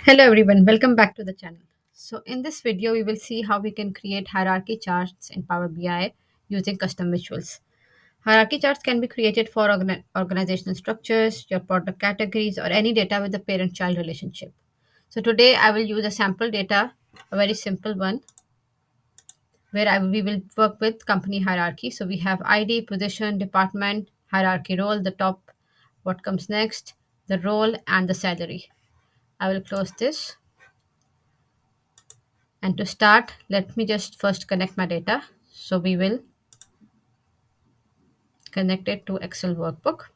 Hello everyone, welcome back to the channel. So in this video, we will see how we can create hierarchy charts in Power BI using custom visuals. Hierarchy charts can be created for organizational structures, your product categories, or any data with the parent-child relationship. So today I will use a sample data, a very simple one, where we will work with company hierarchy. So we have ID, position, department, hierarchy role, the top, what comes next, the role, and the salary. I will close this. And to start, let me just first connect my data. So we will connect it to Excel workbook.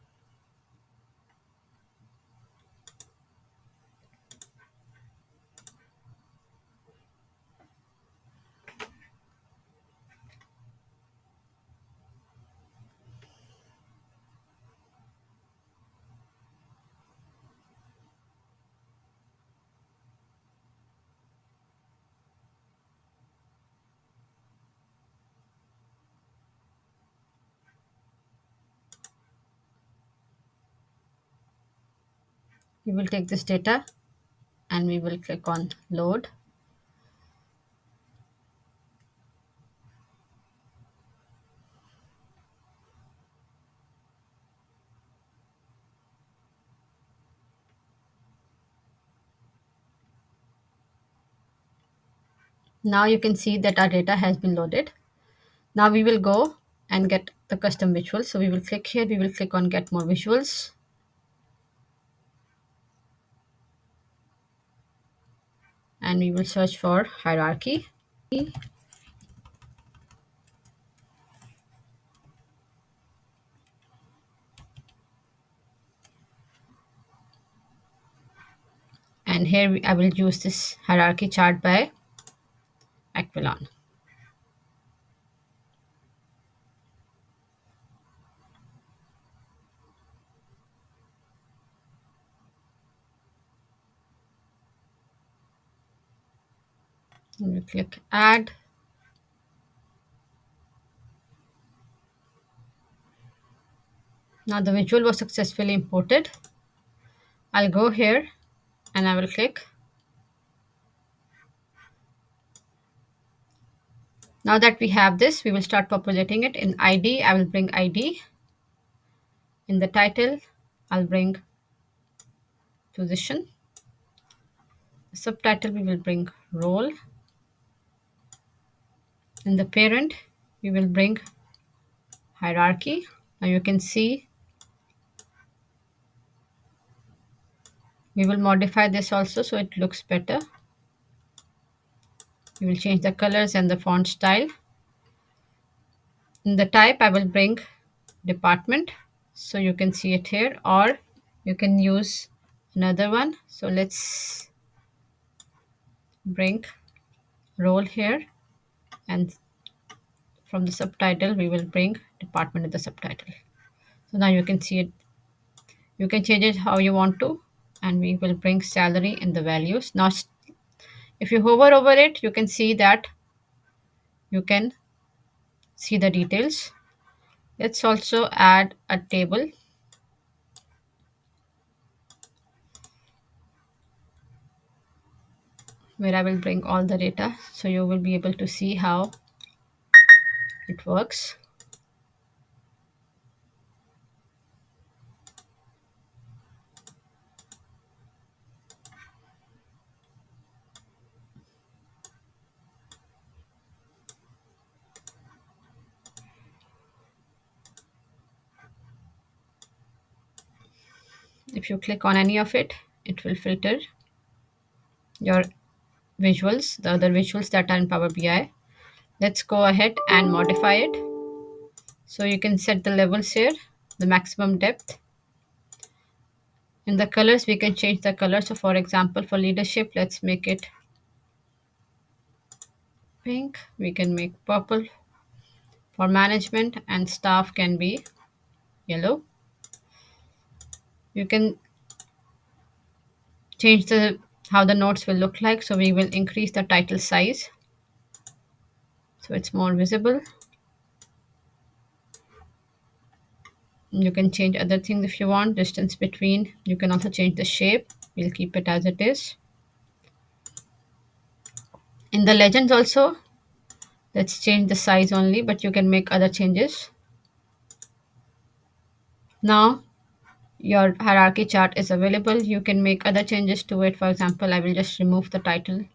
We will take this data and we will click on load. Now you can see that our data has been loaded. Now we will go and get the custom visuals. So we will click here, we will click on get more visuals. And we will search for hierarchy. And here I will use this hierarchy chart by Aquilon. We will click add. Now the visual was successfully imported. I'll go here and I will click. Now that we have this, we will start populating it. In ID, I will bring ID. In the title, I'll bring position. Subtitle, we will bring role. In the parent, we will bring hierarchy. Now you can see we will modify this also so it looks better. We will change the colors and the font style. In the type, I will bring department. So you can see it here, or you can use another one. So let's bring role here, and from the subtitle we will bring department in the subtitle. So now you can see it. You can change it how you want to, and we will bring salary in the values. Now if you hover over it, you can see that you can see the details. Let's also add a table where I will bring all the data so you will be able to see how it works. If you click on any of it, it will filter your visuals, the other visuals that are in Power BI. Let's go ahead and modify it. So you can set the levels here, the maximum depth. In the colors, we can change the color. So for example, for leadership, let's make it pink. We can make purple. For management and staff can be yellow. You can change the how the notes will look like. So we will increase the title size so it's more visible. You can change other things if you want, distance between. You can also change the shape. We'll keep it as it is. In the legends also, let's change the size only, but you can make other changes. Now your hierarchy chart is available. You can make other changes to it. For example, I will just remove the title.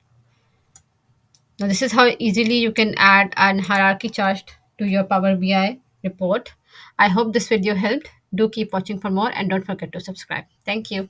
Now this is how easily you can add an hierarchy chart to your Power BI report. I hope this video helped. Do keep watching for more and don't forget to subscribe. Thank you.